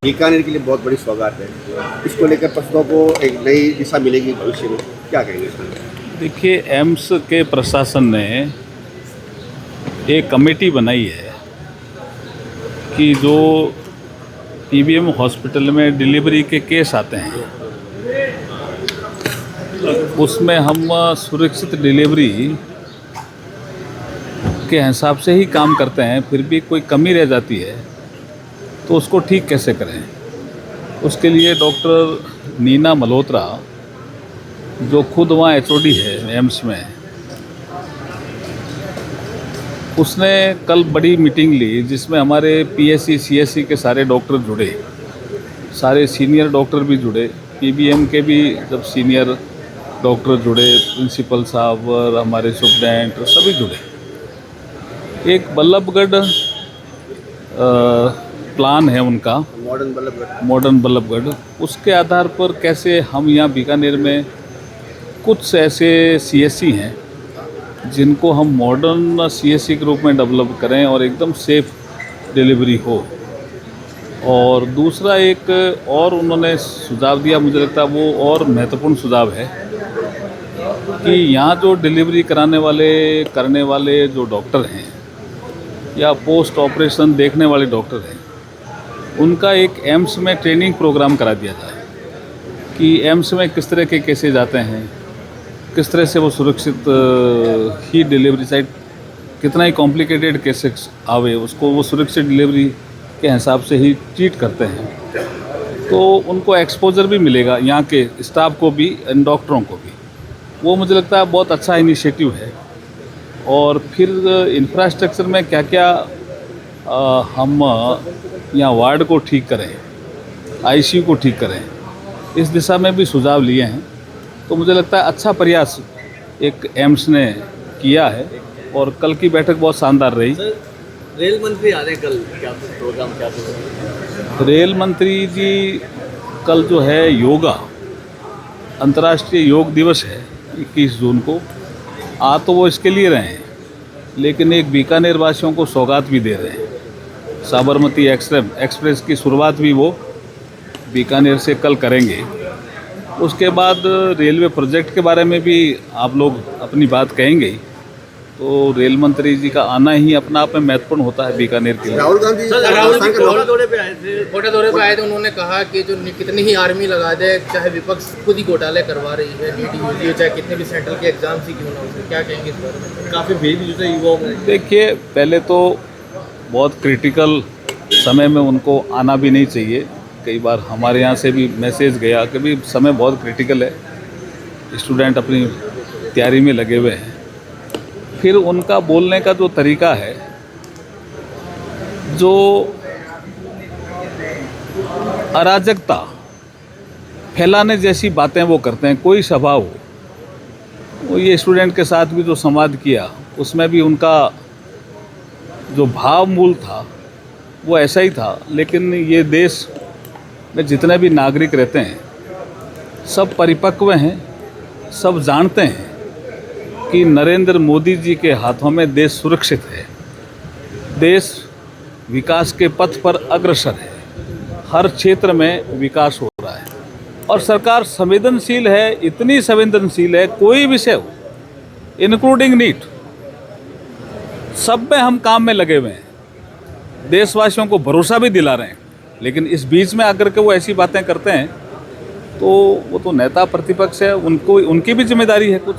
बीकानेर के लिए बहुत बड़ी सौगात है। इसको लेकर पशुओं को एक नई दिशा मिलेगी भविष्य में, क्या कहेंगे इसमें? देखिए, एम्स के प्रशासन ने एक कमेटी बनाई है कि जो पीबीएम हॉस्पिटल में डिलीवरी के केस आते हैं उसमें हम सुरक्षित डिलीवरी के हिसाब से ही काम करते हैं। फिर भी कोई कमी रह जाती है तो उसको ठीक कैसे करें, उसके लिए डॉक्टर नीना मल्होत्रा जो खुद वहाँ एचओडी है एम्स में, उसने कल बड़ी मीटिंग ली जिसमें हमारे पीएससी सीएससी के सारे डॉक्टर जुड़े, सारे सीनियर डॉक्टर भी जुड़े, पीबीएम के भी जब सीनियर डॉक्टर जुड़े, प्रिंसिपल साहब और हमारे सुप्रिटेंडेंट सभी जुड़े। एक बल्लभगढ़ प्लान है उनका, मॉडर्न बल्लभगढ़, उसके आधार पर कैसे हम यहाँ बीकानेर में कुछ ऐसे सीएससी हैं जिनको हम मॉडर्न सीएससी के रूप में डेवलप करें और एकदम सेफ डिलीवरी हो। और दूसरा एक और उन्होंने सुझाव दिया, मुझे लगता है वो और महत्वपूर्ण सुझाव है कि यहाँ जो डिलीवरी करने वाले जो डॉक्टर हैं या पोस्ट ऑपरेशन देखने वाले डॉक्टर हैं, उनका एक एम्स में ट्रेनिंग प्रोग्राम करा दिया जाए कि एम्स में किस तरह के केसेज आते हैं, किस तरह से वो सुरक्षित ही डिलीवरी साइट, कितना ही कॉम्प्लिकेटेड केसेस आवे उसको वो सुरक्षित डिलीवरी के हिसाब से ही ट्रीट करते हैं। तो उनको एक्सपोजर भी मिलेगा, यहाँ के स्टाफ को भी, डॉक्टरों को भी। वो मुझे लगता है बहुत अच्छा इनिशिएटिव है। और फिर इंफ्रास्ट्रक्चर में क्या क्या हम यहाँ वार्ड को ठीक करें, आईसीयू को ठीक करें, इस दिशा में भी सुझाव लिए हैं। तो मुझे लगता है अच्छा प्रयास एक एम्स ने किया है और कल की बैठक बहुत शानदार रही। रेल मंत्री आ रहे हैं कल, क्या प्रोग्राम क्या है? रेल मंत्री जी कल जो है योगा, अंतर्राष्ट्रीय योग दिवस है 21 जून को, आ तो वो इसके लिए रहे हैं लेकिन एक बीकानेर वासियों को सौगात भी दे रहे हैं। साबरमती एक्सप्रेस की शुरुआत भी वो बीकानेर से कल करेंगे। उसके बाद रेलवे प्रोजेक्ट के बारे में भी आप लोग अपनी बात कहेंगे, तो रेल मंत्री जी का आना ही अपना आप में महत्वपूर्ण होता है बीकानेर के लिए। राहुल गांधी कोटा दौरे पे आए थे, उन्होंने कहा कि जो कितनी ही आर्मी लगा दे, चाहे विपक्ष खुद ही घोटाले करवा रही है, नीट यूजी चाहे कितने भी सेंट्रल के एग्जाम ही क्यों ना हो, क्या कहेंगे इस बारे में? काफ़ी भीड़ जुटा युवाओं में। देखिए, पहले तो बहुत क्रिटिकल समय में उनको आना भी नहीं चाहिए। कई बार हमारे यहाँ से भी मैसेज गया कि भाई समय बहुत क्रिटिकल है, स्टूडेंट अपनी तैयारी में लगे हुए हैं। फिर उनका बोलने का जो तरीका है, जो अराजकता फैलाने जैसी बातें वो करते हैं। कोई सभा हो, वो ये स्टूडेंट के साथ भी जो संवाद किया उसमें भी उनका जो भाव मूल था वो ऐसा ही था। लेकिन ये देश में जितने भी नागरिक रहते हैं सब परिपक्व हैं, सब जानते हैं कि नरेंद्र मोदी जी के हाथों में देश सुरक्षित है, देश विकास के पथ पर अग्रसर है, हर क्षेत्र में विकास हो रहा है और सरकार संवेदनशील है, इतनी संवेदनशील है, कोई विषय हो इंक्लूडिंग नीट, सब में हम काम में लगे हुए हैं, देशवासियों को भरोसा भी दिला रहे हैं। लेकिन इस बीच में आकर के वो ऐसी बातें करते हैं तो वो तो नेता प्रतिपक्ष है, उनको उनकी भी जिम्मेदारी है कुछ।